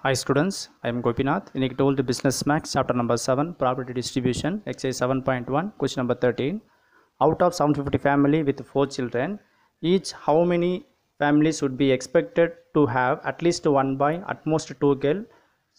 Hi students, I am Gopinath. இன்னைக்கு 12th Business Max chapter number 7 Property Distribution exercise 7.1 question number 13. Out of 750 family with 4 children, each how many families would be expected to have at least one boy, at most 2 girl.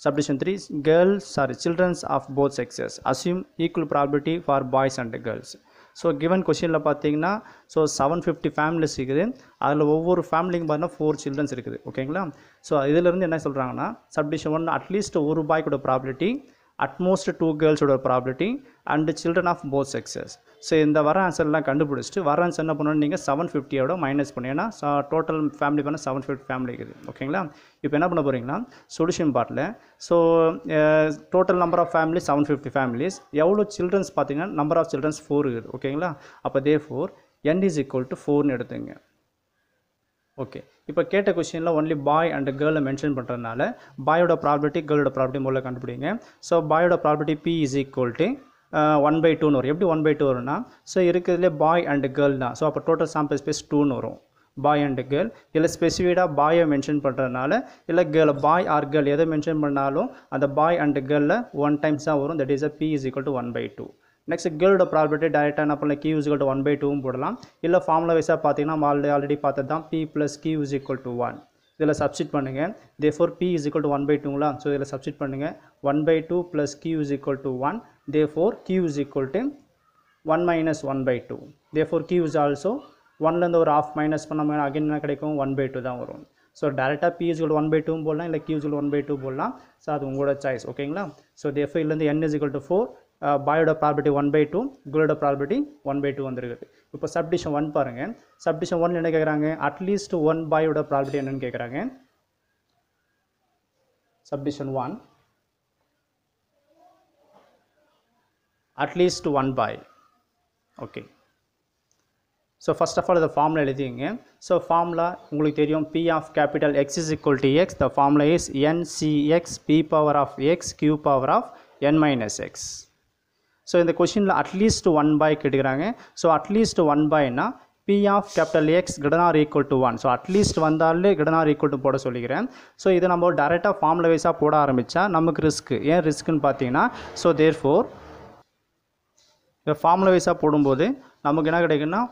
Subdivision 3 girls are children of both sexes. Assume equal probability for boys and girls. So given கொஷினில் பார்த்தீங்கன்னா so 750 families இருக்குது. அதில் ஒவ்வொரு ஃபேமிலிக்கும் பார்த்தீங்கன்னா 4 children's இருக்குது. ஓகேங்களா? So இதிலேருந்து என்ன சொல்கிறாங்கன்னா சப்டிஷன் 1 அட்லீஸ்ட் ஒரு பாய்க்கோட ப்ராபிலிட்டி, அட்மோஸ்ட் 2 கேர்ள்ஸோட probability and children of both sexes. So இந்த வர ஆன்சர்லாம் கண்டுபிடிச்சிட்டு வர ஆன்சர் என்ன பண்ணணும், நீங்கள் 750யோட மைனஸ் பண்ணி, ஏன்னா டோட்டல் ஃபேமிலி பண்ண 750 ஃபேமிலி இருக்குது. ஓகேங்களா? இப்போ என்ன பண்ண போகிறீங்கன்னா சொல்யூஷன் பார்ட்டில் so total number of family 750 families, எவ்வளோ சில்ட்ரன்ஸ் பார்த்தீங்கன்னா நம்பர் ஆஃப் சில்ட்ரன்ஸ் 4 இருக்குது. ஓகேங்களா? அப்போ therefore n is equal to 4ன்னு எடுத்துங்க. ஓகே, இப்போ கேட்ட கொஸ்டினில் ஒன்லி பாய் அண்ட் கேர்ளை மென்ஷன் பண்ணுறதுனால பாயோட ப்ராபிலிட்டி கேர்ளோட ப்ராபிலிட்டி முதல்ல கண்டுபிடிங்க. ஸோ பாயோட probability P is equal to 1/2ன்னு வரும். எப்படி 1/2 வரும்னா, ஸோ இருக்கிறதுலே பாய் அண்ட் கேர்ள் தான். ஸோ அப்போ டோட்டல் சாம்பிள் ஸ்பேஸ் 2ன்னு வரும். பாய் அண்ட் கேர்ள் இல்லை ஸ்பெசிஃபிக்காக பாயை மென்ஷன் பண்ணுறதுனால இல்லை கேர்ள் பாய் ஆர் கேர்ள் எதை மென்ஷன் பண்ணாலும் அந்த பாய் அண்ட் கேர்ளில் 1 டைம்ஸ் தான் வரும். That is P is equal to 1/2. Next கேர்ளோட ப்ராபிலிட்டி டைரெக்டாக என்ன பண்ணலாம், Q is equal to 1/2 போடலாம். இல்லை ஃபார்முலா வைஸாக பார்த்தீங்கன்னா ஆல்ரெடி பார்த்தது தான் P + Q is equal to 1. இதில் சப்ஸ்டிட் பண்ணுங்கள். therefore P is equal to 1/2ங்களா? ஸோ இதில் சப்ஸ்டிட் பண்ணுங்கள். 1/2 + Q is equal to 1. therefore Q is equal to 1 - 1/2. therefore Q is also 1லேருந்து ஒரு half மைனஸ் பண்ண அகைன் என்ன கிடைக்கும், 1/2 தான் வரும். ஸோ டேரெக்டாக P is equal to 1/2 போடலாம், இல்லை Q is equal to 1/2 போடலாம். ஸோ அது உங்களோட சாய்ஸ். ஓகேங்களா? ஸோ therefore இதுலேருந்து n is equal to 4, பாயோட ப்ராபிலிட்டி 1/2, கேர்ளோட ப்ராபிலிட்டி 1/2 வந்துருக்குது. இப்போ சப்டிஷன் 1 பாருங்கள். சப்டிஷன் 1 என்ன கேட்குறாங்க, அட்லீஸ்ட் 1 பாயோட ப்ராபிலிட்டி என்னன்னு கேட்குறாங்க. Submission 1 at least 1 bye. Okay, so first of all இந்த ஃபார்முலா எழுதிங்க. ஸோ ஃபார்முலா உங்களுக்கு தெரியும், P of capital X is equal to X. The formula is NCX P power of X Q power of n minus X. So இந்த கொஷினில் at least 1 பாய் கேட்டுக்கிறாங்க. So at least 1 பாய்னா P of capital X greater or equal to 1. So at least வந்தாலே greater or equal to போட சொல்லிக்கிறேன். So இதை நம்ம டேரெக்டாக formula வைஸாக போட ஆரம்பித்தா நமக்கு ரிஸ்க்கு. ஏன் ரிஸ்க்குன்னு பார்த்தீங்கன்னா, ஸோ therefore இந்த ஃபார்முலா வைஸாக போடும்போது நமக்கு என்ன கிடைக்குன்னா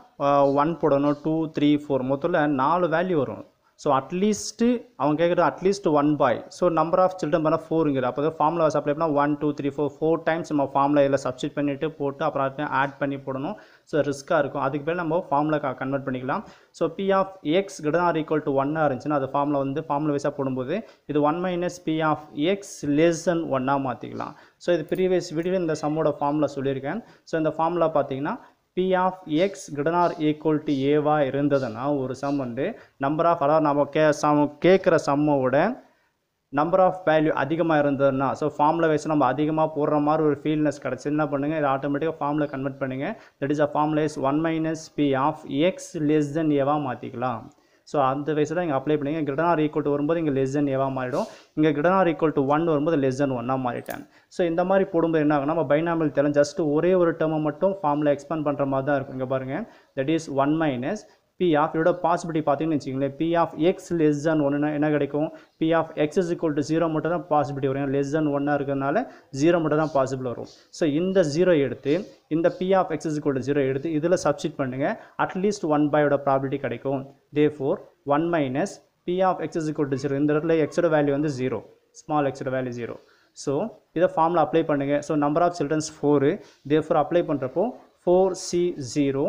1 போடணும், 2 3 4 மொத்தத்தில் 4 வேல்யூ வரும். ஸோ அட்லீஸ்ட்டு அவங்க கேட்குறது at least 1 bye. So number of children பண்ணால் 4ங்குது. அப்போ தான் ஃபார்முலா சப்ளை பண்ணால் 1 2 3 4 டைம்ஸ் நம்ம ஃபார்முலா இதில் சப்ஸ்டிட் பண்ணிவிட்டு போட்டு அப்புறம் ஆட் பண்ணி போடணும். ஸோ ரிஸ்க்காக இருக்கும். அதுக்கு பேர் நம்ம ஃபார்முலா கன்வெர்ட் பண்ணிக்கலாம். So P of X greater or equal to 1 இருந்துச்சுன்னா அது ஃபார்முலா வைஸாக போடும்போது இது 1 - P of X less than 1 மாற்றிக்கலாம். ஸோ இது ப்ரீவியஸ் வீடியோவில் இந்த சம்மோட ஃபார்முலா சொல்லியிருக்கேன். ஸோ இந்த ஃபார்முலா பார்த்தீங்கன்னா P of X greater or equal to A இருந்ததுன்னா ஒரு சம் வந்து நம்பர் ஆஃப், அதாவது நம்ம கேட்குற சம்மோட நம்பர் ஆஃப் வேல்யூ அதிகமாக இருந்ததுன்னா, ஸோ ஃபார்முலா வைஸ் நம்ம அதிகமாக போடுற மாதிரி ஒரு ஃபீல்னஸ் கிடச்சி என்ன பண்ணுங்கள், இது ஆட்டோமேட்டிக்காக ஃபார்முலா கன்வெர்ட் பண்ணுங்கள். That is a formula is 1 - P of X less than A மாற்றிக்கலாம். ஸோ அந்த வயசு தான் இங்கே அப்ளை பண்ணிங்க. greater or equal to வரும்போது இங்கே less than A மாறிடும். இங்கே greater or equal to 1 வரும்போது less than 1 மாறிட்டேன். ஸோ இந்த மாதிரி போடும்போது என்ன ஆகுனா, நம்ம பைனாமியல் தெரியும் ஜஸ்ட் ஒரே ஒரு டேர்மை மட்டும் ஃபார்முலா எக்ஸ்பேண்ட் பண்ணுற மாதிரி தான் இருக்கும். இங்கே பாருங்கள், தட் இஸ் 1 - P of இதோட பாசிபிலிட்டி பார்த்தீங்கன்னு வச்சுங்களேன், P of X less than 1 என்ன கிடைக்கும், P of X is equal to 0 மட்டும் தான் பாசிபிலிட்டி வரும். less than 1 இருக்கிறதுனால 0 மட்டும் தான் பாசிபிள் வரும். ஸோ இந்த 0 எடுத்து இந்த P of X is equal to 0 எடுத்து இதில் சப்ஸ்டிட் பண்ணுங்கள். அட்லீஸ்ட் 1 பாயோட ப்ராபிலிட்டி கிடைக்கும். therefore 1 - P of X is equal to 0. இந்த இடத்துல Xோட வேல்யூ வந்து 0, ஸ்மால் Xோட வேல்யூ 0. ஸோ இதை ஃபார்முலா அப்ளை பண்ணுங்கள். So number of childrens 4, therefore apply பண்ணுறப்போ 4C0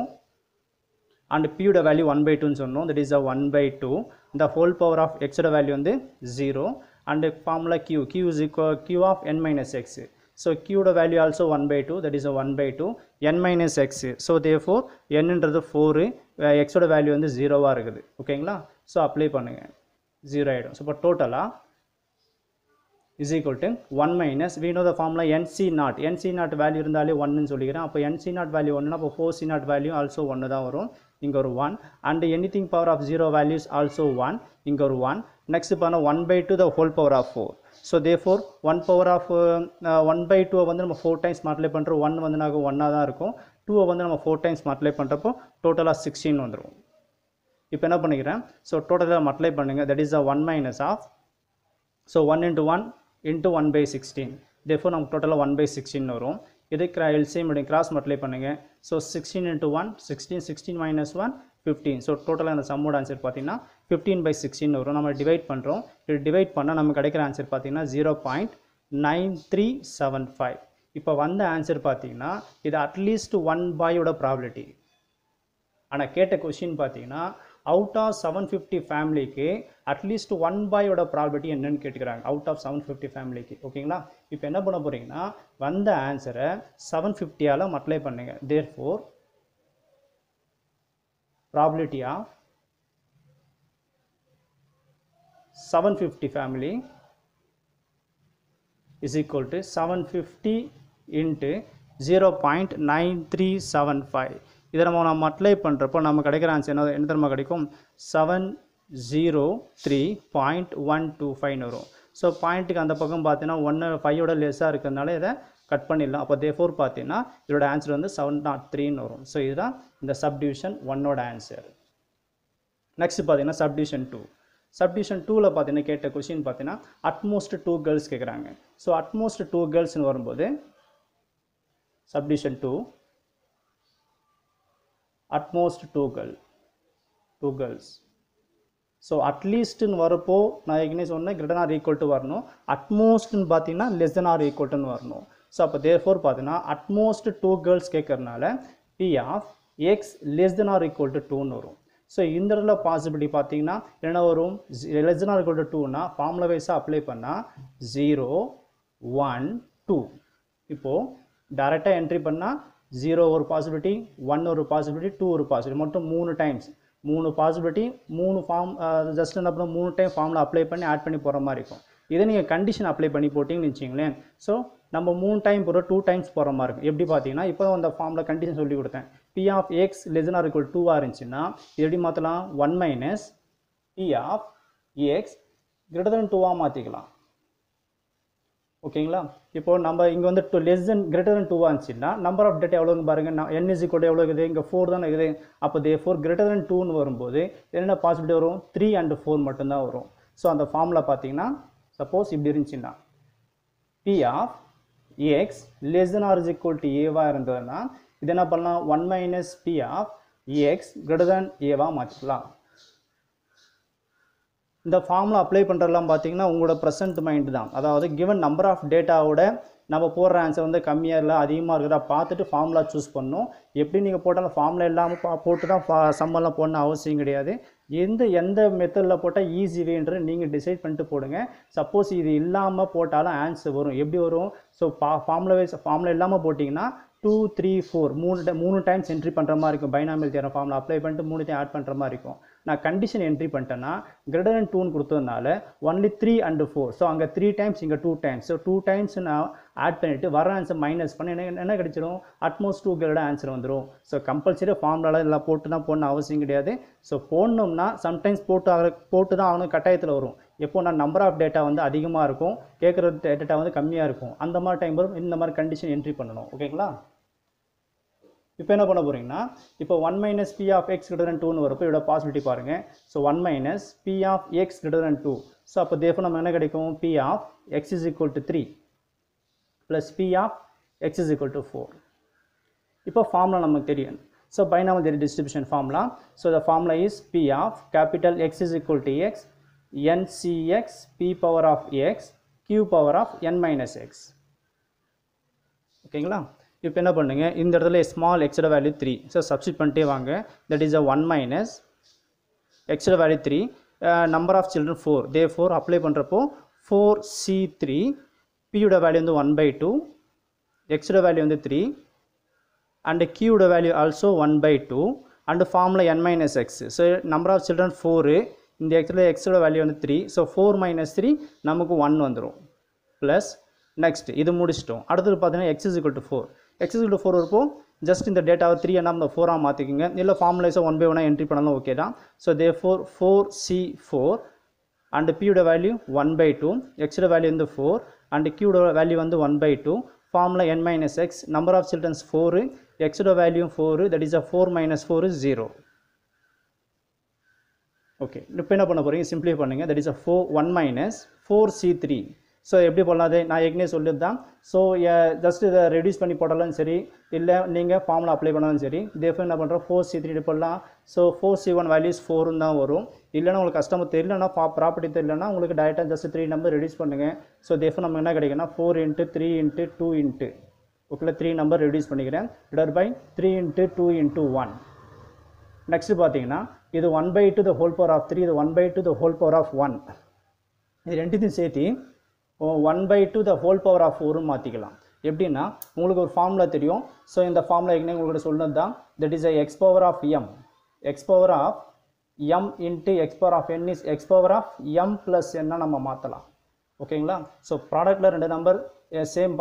and P யோட வேல்யூ 1/2ன்னு சொன்னோம். that is a 1/2. the whole power of X யோட வேல்யூ வந்து 0 and formula Q is equal Q of n minus X. so Q யோட value also 1/2, that is a 1/2 n minus X. so therefore nன்றது 4, X யோட value வந்து 0வாக இருக்குது. ஓகேங்களா? So apply பண்ணுங்கள், 0 ஆகிடும். So இப்போ டோட்டலாக is equal to 1 we know the formula NC0 value இருந்தாலே 1ன்னு சொல்லிக்கிறேன். அப்போ NC0 வேல்யூ 1னா அப்போ 4C0 வேல்யூ ஆல்சோ 1 தான் வரும். இங்கே ஒரு 1 and anything power of 0 values also 1. இங்கே ஒரு 1. நெக்ஸ்ட் பண்ண 1/2 the whole power of 4. So therefore 1 power of 1/2 வந்து நம்ம 4 டைம்ஸ் மல்டிப்ளை பண்ணுறோம். 1 வந்து நாங்கள் 1ஆக தான் இருக்கும். 2 வந்து நம்ம 4 டைம்ஸ் மல்டிப்ளை பண்ணுறப்போ டோட்டலாக 16 வந்துடும். இப்போ என்ன பண்ணிக்கிறேன், ஸோ டோட்டலாக மல்டிப்ளை பண்ணுங்கள். That is the 1 - of so 1 into 1 into 1 by 16. Therefore நமக்கு டோட்டலாக 1 by 16 வரும். இது எல்சிஎம் எடுங்க, கிராஸ் மல்டிப்ளை பண்ணுங்கள். So 16 into 1 16, 16 minus 1 15. ஸோ டோட்டலாக அந்த சம்மோட ஆன்சர் பார்த்தீங்கன்னா 15 by 16 வரும். நம்ம டிவைட் பண்ணுறோம். இது டிவைட் பண்ணால் நமக்கு கிடைக்கிற ஆன்சர் பார்த்தீங்கன்னா 0.9375. இப்போ வந்த ஆன்சர் பார்த்தீங்கன்னா இது அட்லீஸ்ட் 1 பாயோட ப்ராபிலிட்டி. ஆனால் கேட்ட கொஷின் பார்த்தீங்கன்னா அவுட் ஆஃப் 750 ஃபேமிலிக்கு அட்லீஸ்ட் 1 பாயோட ப்ராபிலிட்டி என்னன்னு கேட்டுக்கிறாங்க. அவுட் ஆஃப் 750 ஃபேமிலிக்கு. ஓகேங்களா? இப்போ என்ன பண்ண போகிறீங்கன்னா வந்த ஆன்சரை 750ஆல் மல்டிப்ளை பண்ணுங்கள். Therefore probability of 750 family is equal to 750 into 0.9375. இதை நம்ம மல்டிப்ளை பண்ணுறப்போ நம்ம கிடைக்கிற ஆன்சர் என்ன தெரியுமா கிடைக்கும்? 703.125 வரும். ஸோ பாயிண்ட்டுக்கு அந்த பக்கம் பார்த்தீங்கன்னா 1 5ஓட லெஸ்ஸாக இருக்கிறதுனால இதை கட் பண்ணிடலாம். அப்போ தேர்ஃபோர் பார்த்தீங்கன்னா இதோட ஆன்சர் வந்து 703ன்னு வரும். ஸோ இதுதான் இந்த சப்டிவிஷன் 1ஓட ஆன்சர். நெக்ஸ்ட் பார்த்தீங்கன்னா சப்டிவிஷன் 2. சப்டிவிஷன் 2ல் பார்த்தீங்கன்னா கேட்ட கொஸ்டின் பார்த்தீங்கன்னா அட்மோஸ்ட் 2 கேர்ள்ஸ் கேட்குறாங்க. ஸோ அட்மோஸ்ட் 2 கேர்ள்ஸ்னு வரும்போது சப்டிவிஷன் 2 அட்மோஸ்ட் 2 கேர்ள்ஸ். ஸோ அட்லீஸ்ட்னு வரப்போ நான் ஏற்கனவே சொன்னேன் கிரேட்டர் ஆர் ஈக்குவல் டு வரணும். அட்மோஸ்ட்னு பார்த்தீங்கன்னா லெஸ் தென் ஆர் ஈக்குவல் டுன்னு வரணும். ஸோ அப்போ தேர்ஃபோர் பார்த்தீங்கன்னா அட்மோஸ்ட் 2 கேர்ள்ஸ் கேட்கறதுனால P of X less than or equal to 2ன்னு வரும். ஸோ இந்த இடத்துல பாசிபிலிட்டி பார்த்தீங்கன்னா என்ன வரும்? Less than or equal to 2னா ஃபார்முலா வைஸாக அப்ளை பண்ணால் 0 1 2. இப்போது டேரெக்டாக என்ட்ரி பண்ணால் 0 ஒரு பாசிபிலிட்டி, 1 ஒரு பாசிபிலிட்டி, 2 ஒரு பாசிபிலிட்டி, மொத்தம் 3 டைம்ஸ் 3 பாசிபிலிட்டி 3 ஃபார்ம் ஜஸ்ட் என்ன அப்புறம் 3 டைம் ஃபார்மில் அப்ளை பண்ணி ஆட் பண்ணி போகிற மாதிரி இருக்கும். இதை நீங்கள் கண்டிஷன் அப்ளை பண்ணி போட்டிங்கன்னு வச்சிங்களேன். ஸோ நம்ம 3 டைம் போகிற 2 டைம்ஸ் போகிற மாதிரி இருக்கும். எப்படி பார்த்தீங்கன்னா இப்போ அந்த ஃபார்மில் கண்டிஷன் சொல்லி கொடுத்தேன். P of X less than or equal 2ஆக இருந்துச்சுன்னா இது எப்படி மாற்றலாம்? 1 minus P of X greater than 2ஆக மாற்றிக்கலாம். ஓகேங்களா? இப்போ நம்ம இங்கே வந்து லெஸ் தென் கிரேட்டர் தென் 2ஆக இருந்துச்சுன்னா நம்பர் ஆஃப் டேட்டா எவ்வளோன்னு பாருங்கள். N இஸ் ஈக்குவல் எவ்வளோ இருக்குது? இங்கே 4 தானே இருக்குது. அப்போ தேர்ஃபோர் கிரேட்டர் தென் 2ன்னு வரும்போது என்ன பாசிபிலிட்டி வரும்? 3 and 4 மட்டும்தான் வரும். ஸோ அந்த ஃபார்முலா பார்த்தீங்கன்னா சப்போஸ் இப்படி இருந்துச்சுன்னா P of X less than or is equal to A இருந்ததுன்னா இது என்ன பண்ணலாம்? 1 minus P of X greater than A மாற்றிக்கலாம். இந்த ஃபார்முலா அப்ளை பண்ணுறதுலாம் பார்த்தீங்கன்னா உங்களோட ப்ரெசன்ட் மைண்ட் தான். அதாவது கிவன் நம்பர் ஆஃப் டேட்டாவோட நம்ம போடுற ஆன்சர் வந்து கம்மியாக இல்லை அதிகமாக இருக்குதா பார்த்துட்டு ஃபார்முலா சூஸ் பண்ணணும். எப்படி நீங்கள் போட்டாலும் ஃபார்முலா இல்லாமல் போட்டு தான் சம்மெல்லாம் போடணும் அவசியம் கிடையாது. எந்த மெத்தடில் போட்டால் ஈஸி வேன்று நீங்கள் டிசைட் பண்ணிட்டு போடுங்க. சப்போஸ் இது இல்லாமல் போட்டாலும் ஆன்சர் வரும். எப்படி வரும்? ஸோ ஃபார்முலா இல்லாமல் போட்டிங்கன்னா 2 3 4 3 டைம்ஸ் என்ட்ரி பண்ணுற மாதிரி இருக்கும். பைனாமியல் தியரம் ஃபார்முலா அப்ளை பண்ணிட்டு 3 டைம் ஆட் பண்ணுற மாதிரி இருக்கும். நான் கண்டிஷன் என்ட்ரி பண்ணிட்டேன்னா கிரேட்டர் தென் 2ன்னு கொடுத்ததுனால ஒன்லி 3 and 4. ஸோ அங்கே 3 டைம்ஸ் இங்கே 2 டைம்ஸ். ஸோ 2 டைம்ஸ் நான் ஆட் பண்ணிவிட்டு வர ஆன்சர் மைனஸ் பண்ணி என்ன கிடைச்சிடும்? அட்மோஸ்ட் 2 கேர்ளோட ஆன்சர் வந்துடும். ஸோ கம்பல்சரி ஃபார்முலாவில் எல்லாம் போட்டு தான் போடணும் அவசியம் கிடையாது. ஸோ போடணும்னா சம்டைம்ஸ் போட்டு தான் ஆகணும், கட்டாயத்தில் வரும். எப்போ நான் நம்பர் ஆஃப் டேட்டா வந்து அதிகமாக இருக்கும், கேட்குற டேட்டா வந்து கம்மியாக இருக்கும், அந்த மாதிரி டைம் வரும் இந்த மாதிரி கண்டிஷன் என்ட்ரி பண்ணணும். ஓகேங்களா? இப்போ என்ன பண்ண போகிறீங்கன்னா இப்போ 1 minus P of X greater than 2ன்னு வரப்போ இதோட பாசிபிலிட்டி பாருங்கள். So 1 minus P of X greater than 2. So அப்போ தேர்ஃபோர் நம்ம என்ன கிடைக்கும்? P of X is equal to 3 plus P of X is equal to 4. இப்போ ஃபார்முலா நமக்கு தெரியும். So binomial distribution formula. So the formula is P of capital X is equal to X NCX P power of X Q power of N minus X. ஓகேங்களா? இப்போ என்ன பண்ணுங்க, இந்த இடத்துல small எக்ஸோட வேல்யூ 3. ஸோ சப்ஸ்டிட் பண்ணிட்டே வாங்க. That is 1 minus எக்ஸோட value 3, number of children 4. Therefore apply பண்ணுறப்போ 4C3 Pயோட வேல்யூ வந்து 1/2, எக்ஸோட வேல்யூ வந்து 3 அண்ட் Qயோட value also 1/2 and formula N minus X. So number of children 4, இந்த எக்ஸோட வேல்யூ வந்து 3. ஸோ 4 minus 3 நமக்கு 1 வந்துடும். ப்ளஸ் நெக்ஸ்ட் இது முடிச்சிட்டோம். அடுத்தது பார்த்தீங்கன்னா X is equal to 4. X is equal to 4 இருப்போம். ஜஸ்ட் இந்த டேட்டாவை 3 என்ன 4ஆக மாற்றிக்கிங்க. இல்லை ஃபார்முலைஸாக 1/1 என்ட்ரி பண்ணலாம். ஓகே தான். ஸோ தேர்ஃபோர் 4C4 அண்ட் Pயோட வேல்யூ 1/2, எக்ஸோட வேல்யூ வந்து 4 அண்ட் Qயோட வேல்யூ வந்து 1/2. Formula N minus X, number of childrens 4, எக்ஸோட value 4, that is 4 minus 4 is 0. Okay, இப்போ என்ன பண்ண போகிறீங்க? சிம்பிளை பண்ணுங்கள். That is 1 minus 4C3. So எப்படி போடலாம் அது நான் ஏற்கனவே சொல்லிட்டு தான். ஸோ ஜஸ்ட் இதை ரெடியூஸ் பண்ணி போட்டாலும் சரி, இல்லை நீங்கள் ஃபார்முலா அப்ளை பண்ணாலும் சரி, தேர்ஃபோர் என்ன பண்ணுறோம் 4C3 போடலாம். ஸோ 4C1 வேல்யூஸ் 4 தான் வரும். இல்லைனா உங்களுக்கு கஸ்டமர் தெரியலன்னா ப்ராப்பர்ட்டி தெரியலன்னா உங்களுக்கு டேரெக்டாக ஜஸ்ட் 3 நம்பர் ரெடியூஸ் பண்ணுங்கள். ஸோ தேர்ஃபோர் நமக்கு என்ன கிடைக்குன்னா 4 × 3 × 2 × ஓகேல 3 நம்பர் ரெடியூஸ் பண்ணிக்கிறேன் டிவைட் பை 3 × 2 × 1. நெக்ஸ்ட் பார்த்தீங்கன்னா இது 1/2 the whole power of 3, இது 1/2 the whole power of 1. இது ரெண்டுத்தையும் சேர்த்து 1/2 the whole power of 4 மாற்றிக்கலாம். எப்படின்னா உங்களுக்கு ஒரு ஃபார்முலா தெரியும். ஸோ இந்த ஃபார்முலா ஏற்கனவே உங்களுக்கு சொன்னது தான். That is x power of m. x power of m into x power of n is x power of m plus n நம்ம மாற்றலாம். ஓகேங்களா? ஸோ ப்ராடக்டில் 2 நம்பர் சேம்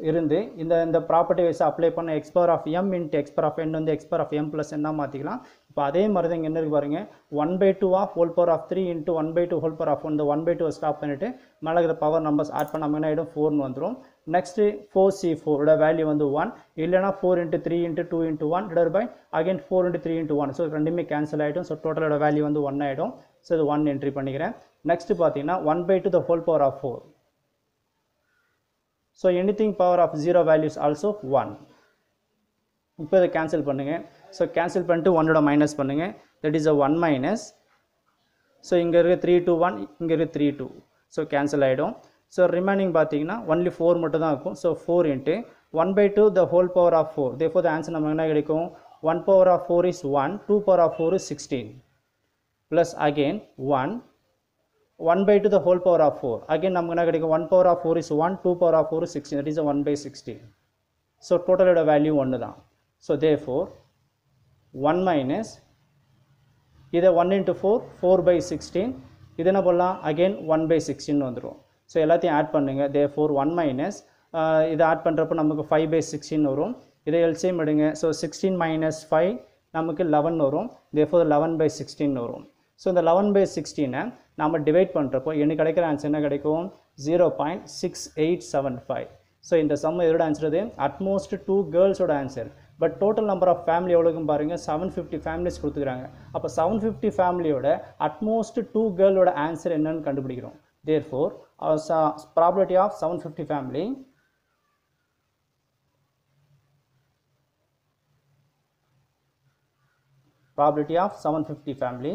இருந்து இந்த ப்ராப்பர்ட்டி வைஸ் அப்ளை பண்ண x power of m into x power of n வந்து x power of m plus n மாற்றிக்கலாம். இப்போ அதே மாதிரி தான் இங்கே என்ன இருக்கு பாருங்கள் 1/2 of whole power of 3 into 1/2 whole power of 1. இந்த 1/2 ஸ்டாப் பண்ணிவிட்டு மேலே இருக்கிற பவர் நம்பர்ஸ் ஆட் பண்ணாமல் என்ன ஆகிடும் 4 வந்துடும். நெக்ஸ்ட்டு 4C4 வேல்யூ வந்து 1, இல்லைனா 4 × 3 × 2 × 1 டிவைட் பை அகைன் 4 × 3 × 1. ஸோ ரெண்டுமே கேன்சல் ஆகிடும். ஸோ டோட்டலோட வேல்யூ வந்து 1 ஆகிடும். ஸோ இது 1 என்ட்ரி பண்ணிக்கிறேன். நெக்ஸ்ட்டு பார்த்தீங்கன்னா 1/2 the whole power of 4. So anything power of 0 values also 1. இப்போ இதை கேன்சல் பண்ணுங்கள். ஸோ கேன்சல் பண்ணிட்டு 1ஓட மைனஸ் பண்ணுங்கள். That is 1 minus. ஸோ இங்கே இருக்க 3 to 1, இங்கே இருக்க 3 2. ஸோ கேன்சல் ஆகிடும். ஸோ ரிமைனிங் பார்த்தீங்கன்னா ஒன்லி 4 மட்டும் தான் இருக்கும். So 4 × 1/2 the whole power of 4. therefore the answer நமக்கு என்ன கிடைக்கும் 1 power of 4 is 1, 2 power of 4 is 16 plus again 1 1/2 the whole power of 4. again நமக்கு என்ன கிடைக்கும் 1 power of 4 is 1, 2 power of 4 is 16. that is a 1/16. so total ஓட value 1 தான். so therefore 1 minus இதை 1 × 4 4/16. இது என்ன பண்ணலாம் again 1/16 வந்துடும். ஸோ எல்லாத்தையும் ஆட் பண்ணுங்கள். therefore 1 minus இதை ஆட் பண்ணுறப்போ நமக்கு 5/16 வரும். இதை எல்சிஎம் எடுங்க. ஸோ 16 minus 5 நமக்கு 11 வரும். therefore 11/16 வரும். ஸோ இந்த 11/16 நம்ம டிவைட் பண்ணுறப்போ எனக்கு கிடைக்கிற ஆன்சர் என்ன கிடைக்கும் 0.6875. ஸோ இந்த சம் எதோட ஆன்சர் இது அட்மோஸ்ட் 2 கேர்ள்ஸோட answer. But total number of family எவ்வளோக்கும் பாருங்கள் 750 ஃபேமிலிஸ் கொடுத்துக்கிறாங்க. அப்போ 750 ஃபேமிலியோட அட்மோஸ்ட் 2 கேர்ளோட ஆன்சர் என்னன்னு கண்டுபிடிக்கிறோம். therefore probability of 750 family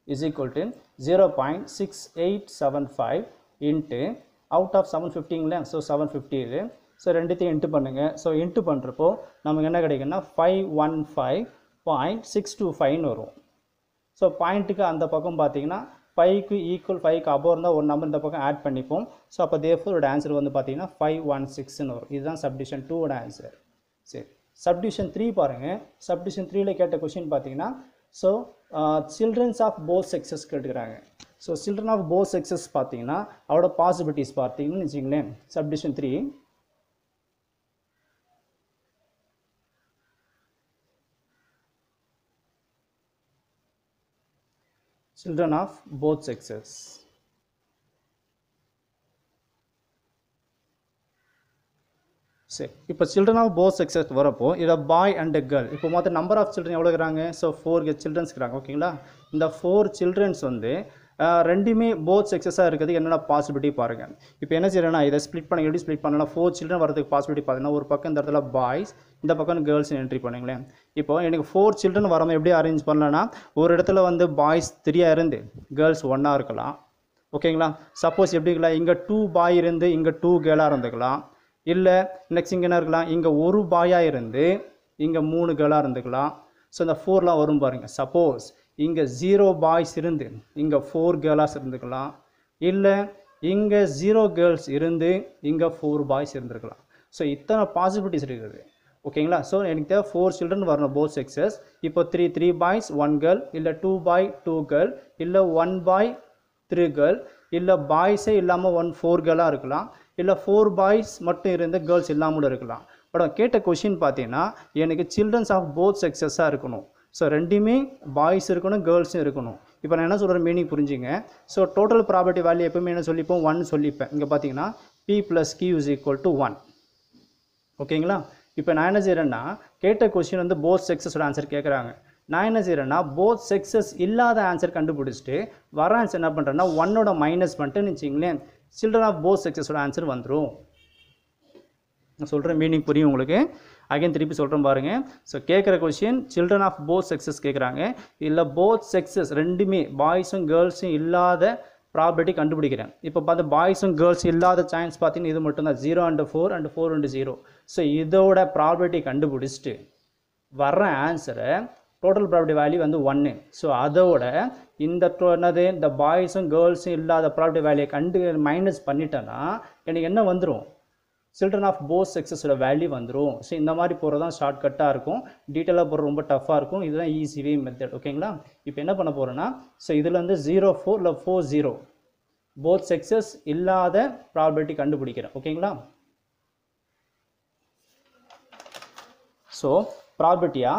is equal to 0.6875 into out of 750 so 750 இது. ஸோ ரெண்டுத்தையும் இன்ட்டு பண்ணுங்கள். ஸோ இன்ட்டு பண்ணுறப்போ நமக்கு என்ன கிடைக்குன்னா 515.625 வரும். ஸோ பாயிண்ட்டுக்கு அந்த பக்கம் பார்த்தீங்கன்னா 5க்கு ஈக்குவல் 5க்கு அபோவ் இருந்தால் ஒரு நம்பர் இந்த பக்கம் ஆட் பண்ணிப்போம். ஸோ அப்போ தேர்ஃபோர் ஆன்சர் வந்து பார்த்தீங்கன்னா 516ன்னு வரும். இதுதான் சப்டிஷன் 2ஓட ஆன்சர். சரி, சப்டிஷன் 3 பாருங்கள். சப்டிஷன் 3ல் கேட்ட கொஷின் பார்த்தீங்கன்னா so childrens of both sexes கேட்டுக்கிறாங்க. So children of both sexes பார்த்தீங்கன்னா அவரோட பாசிபிலிட்டிஸ் பார்த்தீங்கன்னு வச்சுங்களேன். Subdivision 3 children of both sexes. சரி, இப்போ சில்ட்ரன் ஆஃப் போத் செக்ஸஸ் வரப்போ இதை பாய் அண்ட் கேர்ள். இப்போ மொத்தம் நம்பர் ஆஃப் சில்ட்ரன் எவ்வளோ இருக்கிறாங்க? ஸோ 4 சில்ட்ரன்ஸ் இருக்கிறாங்க. ஓகேங்களா? இந்த 4 சில்ட்ரன்ஸ் வந்து ரெண்டுமே போத் செக்ஸஸாக இருக்கிறதுக்கு என்னென்ன பாசிபிலிட்டி பாருங்கள். இப்போ என்ன செய்யறேன்னா இதை ஸ்ப்ளிட் பண்ண எப்படி ஸ்ப்ளிட் பண்ணலாம் 4 சில்ட்ரன் வரதுக்கு பாசிபிலிட்டி பார்த்தீங்கன்னா ஒரு பக்கம் இந்த இடத்துல பாய்ஸ், இந்த பக்கம் கேர்ள்ஸ் என்ட்ரி பண்ணுங்களேன். இப்போ எனக்கு 4 சில்ட்ரன் வரணும் எப்படி அரேஞ்ச் பண்ணலான்னா ஒரு இடத்துல வந்து பாய்ஸ் 3 இருந்து கேர்ள்ஸ் 1 இருக்கலாம். ஓகேங்களா? சப்போஸ் எப்படி இருக்கலாம் இங்கே 2 பாய் இருந்து இங்கே 2 கேர்ளாக இருந்துக்கலாம். இல்லை நெக்ஸ்ட் இங்கே என்ன இருக்கலாம் இங்கே ஒரு பாயாக இருந்து இங்கே 3 கேர்ளாக இருந்துக்கலாம். ஸோ இந்த 4லாம் வரும் பாருங்கள். சப்போஸ் இங்கே 0 பாய்ஸ் இருந்து இங்கே 4 கேர்ளாஸ் இருந்துக்கலாம். இல்லை இங்கே 0 கேர்ள்ஸ் இருந்து இங்கே 4 பாய்ஸ் இருந்துருக்கலாம். ஸோ இத்தனை பாசிபிலிட்டிஸ் இருக்குது. ஓகேங்களா? ஸோ எனக்கு தேவை 4 சில்ட்ரன் வரணும் போத் செக்ஸஸ். இப்போ 3 பாய்ஸ் 1 கேர்ள், இல்லை 2 பாய் 2 கேர்ள், இல்லை 1 பாய் 3 கேர்ள், இல்லை பாய்ஸே இல்லாமல் 4 கேர்ளாக இருக்கலாம். இல்லை 4 பாய்ஸ் மட்டும் இருந்து கேர்ள்ஸ் இல்லாமல் இருக்கலாம். பட் கேட்ட கொஷின் பார்த்தீங்கன்னா எனக்கு சில்ட்ரன்ஸ் ஆஃப் போத் செக்ஸஸாக இருக்கணும். ஸோ ரெண்டுமே பாய்ஸ் இருக்கணும் கேர்ள்ஸும் இருக்கணும். இப்போ நான் என்ன சொல்கிறேன் மீனிங் புரிஞ்சுங்க. ஸோ டோட்டல் ப்ராபர்ட்டி வேல்யூ எப்பவுமே என்ன சொல்லிப்போம் 1 சொல்லிப்பேன். இங்கே பார்த்தீங்கன்னா P + Q = 1. ஓகேங்களா? இப்போ நான் என்ன செய்கிறேன்னா கேட்ட கொஷின் வந்து போத் செக்ஸஸோட ஆன்சர் கேட்குறாங்க. நான் என்ன செய்கிறேன்னா போத் செக்ஸஸ் இல்லாத ஆன்சர் கண்டுபிடிச்சிட்டு வர ஆன்சர் என்ன பண்ணுறேன்னா 1 மைனஸ் பண்ணிட்டுன்னு வச்சிங்களேன் சில்ட்ரன் ஆஃப் போத் செக்ஸஸோட ஆன்சர் வந்துடும். நான் சொல்கிற மீனிங் புரியும் உங்களுக்கு. அகைன் திருப்பி சொல்கிறேன் பாருங்கள். ஸோ கேட்குற question children of both sexes கேட்குறாங்க. இல்லை போத் செக்ஸஸ் ரெண்டுமே பாய்ஸும் கேர்ள்ஸும் இல்லாத ப்ராபர்ட்டி கண்டுபிடிக்கிறேன். இப்போ பார்த்து பாய்ஸும் கேர்ள்ஸ் இல்லாத சான்ஸ் பார்த்தீங்கன்னா இது மட்டும்தான் 0 and 4 and 4 and 0. ஸோ இதோட ப்ராபர்ட்டி கண்டுபிடிச்சிட்டு வர்ற ஆன்சரை டோட்டல் ப்ராபர்ட்டி வேல்யூ வந்து 1. ஸோ அதோட இந்த பாய்ஸும் கேர்ள்ஸும் இல்லாத ப்ராபர்ட்டி வேல்யூ மைனஸ் பண்ணிட்டேன்னா எனக்கு என்ன வந்துடும்? சில்ட்ரன் ஆஃப் போத் செக்ஸஸோட வேல்யூ வந்துடும். ஸோ இந்த மாதிரி போகிறது தான் ஷார்ட்கட்டாக இருக்கும். டீட்டெயிலாக போகிறது ரொம்ப டஃப்பாக இருக்கும். இதுதான் ஈஸி வே மெத்தட். ஓகேங்களா? இப்போ என்ன பண்ண போகிறேன்னா ஸோ இதில் வந்து 0-4 இல்லை 4-0 போத் செக்ஸஸ் இல்லாத ப்ராபர்ட்டி கண்டுபிடிக்கிறேன். ஓகேங்களா? ஸோ ப்ராபர்ட்டியா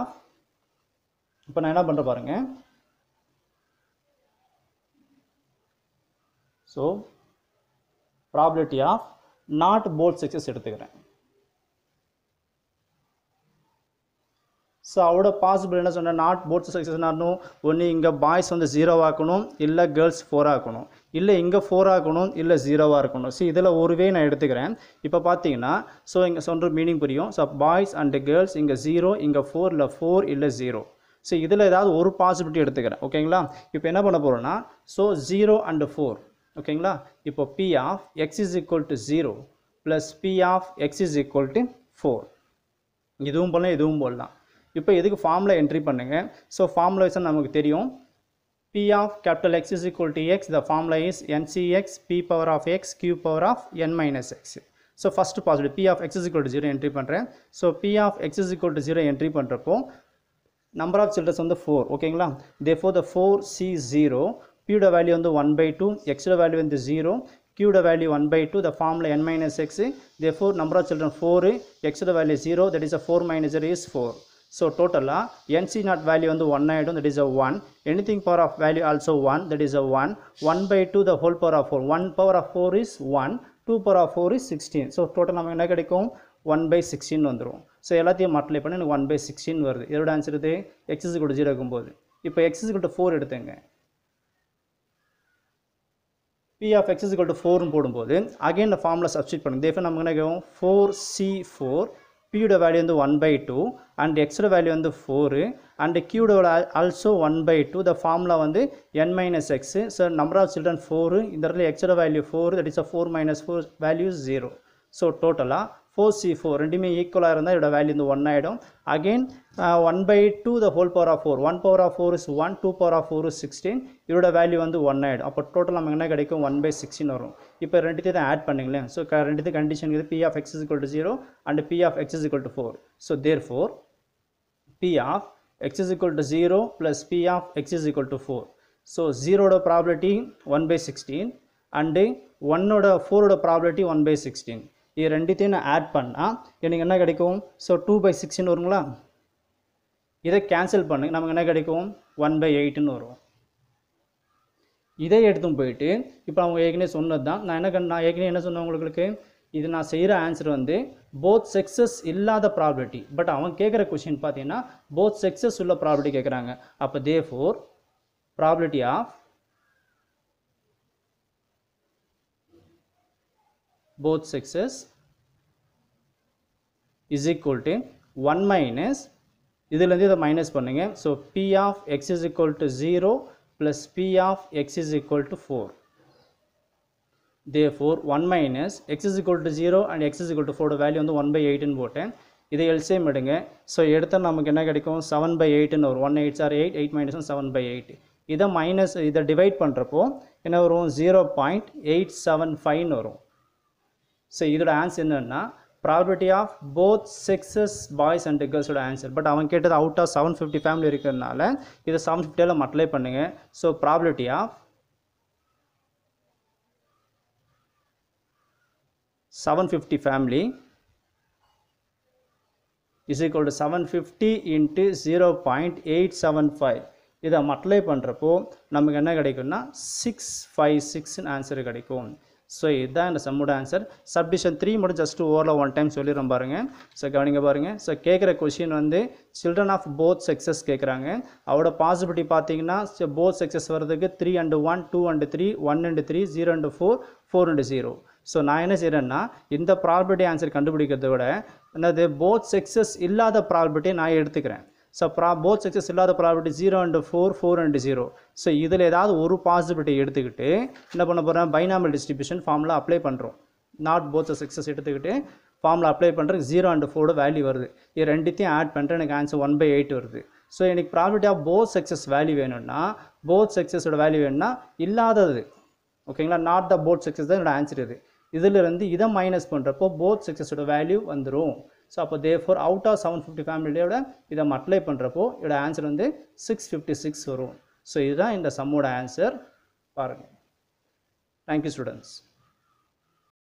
இப்போ நான் என்ன பண்ணுறேன் பாருங்கள். So property of not both sexes எடுத்துக்கிறேன். ஸோ அவரோட பாசிபிள் என்ன சொன்னேன்? நாட் போத் செக்ஸஸ்னாலும் ஒன்று இங்கே பாய்ஸ் வந்து 0 ஆக்கணும், இல்லை கேர்ள்ஸ் 4 ஆக்கணும், இல்லை இங்கே 4 ஆக்கணும், இல்லை 0 இருக்கணும். ஸோ இதில் ஒரு வே நான் எடுத்துக்கிறேன். இப்போ பார்த்தீங்கன்னா ஸோ இங்கே சொல்கிற மீனிங் புரியும். ஸோ பாய்ஸ் அண்ட் கேர்ள்ஸ் இங்கே 0, இங்கே 4, இல்லை 4 இல்லை 0. ஸோ இதில் ஏதாவது ஒரு பாசிபிலிட்டி எடுத்துக்கிறேன். ஓகேங்களா? இப்போ என்ன பண்ண போகிறோன்னா ஸோ 0 and 4. ஓகேங்களா? இப்போ P of x is equal to 0 plus P of x is equal to 4. இதுவும் போடலாம், இதுவும் போடலாம். இப்போ எதுக்கு ஃபார்முலா என்ட்ரி பண்ணுங்க. ஸோ ஃபார்முலா வைஸ் நமக்கு தெரியும். P of capital X is equal to x. The formula is NCX P power of x Q power of n minus x. So first possible P of x is equal to 0 entry பண்ணுறேன். So P of x is equal to 0 entry பண்ணுறப்போ number of childrens வந்து 4. ஓகேங்களா? therefore the 4C0 P யோட value வந்து 1/2, x யோட value வந்து 0, Q யோட value 1/2, the formula n minus x. therefore number of children 4, x யோட value 0, that is a 4 minus 0 is 4. so totally NC not value வந்து 1 ஆயிடும், that is a 1. anything power of value also 1, that is a 1. 1/2 the whole power of 4, 1 power of 4 is 1, 2 power of 4 is 16. so total நமக்கு என்ன கிடைக்கும்? 1/16 வந்துடும். So எல்லாத்தையும் multiply பண்ணி எனக்கு 1/16 வருது. இதோட ஆன்சர் இது x is equal to 0 இருக்கும்போது. இப்போ x is equal to 4 எடுத்துங்க. P of x is equal to 4 போடும்போது again the formula substitute பண்ணுங்க. therefore நமக்கு என்ன கிடைக்கும்? 4C4 P யோட வேல்யூ வந்து 1/2 and x யோட வேல்யூ வந்து 4 and Q யோட also 1/2. the formula வந்து n minus x. so number of children 4, இந்த இடத்துல x யோட value 4, that is a 4 minus 4 value is 0. so total 4C4 ரெண்டுமே ஈக்குவலாக இருந்தால் இதோட வேல்யூ வந்து 1 ஆகிடும். Again 1/2 the whole power of 4, 1 power of 4 is 1, 2 power of 4 is 16, இதோட வேல்யூ வந்து 1 ஆகிடும். அப்போ டோட்டல் நமக்கு என்ன கிடைக்கும்? 1/16 வரும். இப்போ ரெண்டுத்தையும் தான் ஆட் பண்ணிங்களேன். ஸோ ரெண்டுத்தையும் கண்டிஷன் இது P of x is equal to 0 and P of x is equal to 4. so therefore P of x is equal to 0 plus P of x is equal to 4. so 0 probability 1/16 and 4 probability 1/16. இது ரெண்டுத்தையும் நான் add பண்ணால் எனக்கு என்ன கிடைக்கும்? So 2/16 வருங்களா? இதை cancel பண்ணுங்க, நமக்கு என்ன கிடைக்கும்? 1/8 வரும். இதை எடுத்தும் போயிட்டு இப்போ அவங்க ஏற்கனவே சொன்னது தான். நான் ஏற்கனவே என்ன சொன்னேன் உங்களுக்கு? இது நான் செய்கிற ஆன்சர் வந்து போத் செக்ஸஸ் இல்லாத ப்ராபர்ட்டி. பட் அவங்க கேட்குற கொஷின் பார்த்தீங்கன்னா போத் செக்ஸஸ் உள்ள ப்ராபர்ட்டி கேட்குறாங்க. அப்போ therefore property of both sexes is equal to 1 minus இதிலிருந்து இதை மைனஸ் பண்ணுங்க. So P of x is equal to 0 plus P of x is equal to 4. therefore 1 minus x is equal to 0 and x is equal to 4 value வந்து 1/8 போட்டேன். இதை LCM எடுங்க. So எடுத்தால் நமக்கு என்ன கிடைக்கும்? 7/8 வரும். 1 8s are 8, 8 minus 7/8. இதை டிவைட் பண்ணுறப்போ என்ன வரும்? 0.875 வரும். ஸோ இதோட ஆன்சர் என்னன்னா property of both sexes boys and கேர்ள்ஸோட ஆன்சர். பட் அவன் கேட்டது அவுட் ஆஃப் 750 ஃபேமிலி இருக்கிறதுனால இதை 750 மல்டிப்ளை பண்ணுங்க. So property of 750 family is equal to 750 into 0.875. இதை மல்டிப்ளை பண்ணுறப்போ நமக்கு என்ன கிடைக்கும்னா 656 ஆன்சர் கிடைக்கும். ஸோ இதுதான் இந்த சம்மோட ஆன்சர். சப்டிஷன் 3 மட்டும் ஜஸ்ட் ஓவரில் ஒன் டைம் சொல்லிடுறோம் பாருங்கள். ஸோ கவனிங்க பாருங்கள். ஸோ கேட்குற கொஷின் வந்து சில்ட்ரன் ஆஃப் போத் செக்ஸஸ் கேட்குறாங்க. அவரோட பாசிபிலிட்டி பார்த்தீங்கன்னா போத் செக்ஸஸ் வர்றதுக்கு 3 and 1, 2 and 3, 1 and 3, 0 and 4, 4 and 0. So நான் என்ன செய்கிறேன்னா இந்த ப்ராபபிலிட்டி ஆன்சர் கண்டுபிடிக்கிறத விட என்னது போத் செக்ஸஸ் இல்லாத ப்ராபபிலிட்டியை நான் எடுத்துக்கிறேன். ஸோ போத் செக்ஸஸ் இல்லாத ப்ராபபிலிட்டி 0 and 4, 4 and 0. ஸோ இதில் ஏதாவது ஒரு பாசிபிலிட்டி எடுத்துக்கிட்டு என்ன பண்ண போகிறேன், பைனாமியல் டிஸ்ட்ரிபியூஷன் ஃபார்முலா அப்ளை பண்ணுறோம். நாட் போத் செக்ஸஸ் எடுத்துக்கிட்டு ஃபார்முலா அப்ளை பண்ணுறதுக்கு 0 and 4 வேல்யூ வருது. இது ரெண்டுத்தையும் ஆட் பண்ணுறேன், எனக்கு ஆன்சர் 1/8 வருது. ஸோ எனக்கு probability of both sexes value வேணும்னா போத் செக்ஸஸோட வேல்யூ வேணும்னா இல்லாதது, ஓகேங்களா, நாட் த போத் செக்ஸஸ் தான் என்னோட ஆன்சர். இதிலிருந்து இதை மைனஸ் பண்ணுறப்போ போத் செக்ஸஸோட வேல்யூ வந்துடும். ஸோ அப்போ தேர்ஃபோர் அவுட் ஆஃப் 750 ஃபேமிலியோட இதை அப்ளை பண்ணுறப்போ இதோட ஆன்சர் வந்து 656 வரும். ஸோ இதுதான் இந்த சம்மோட ஆன்சர் பாருங்கள். Thank you students.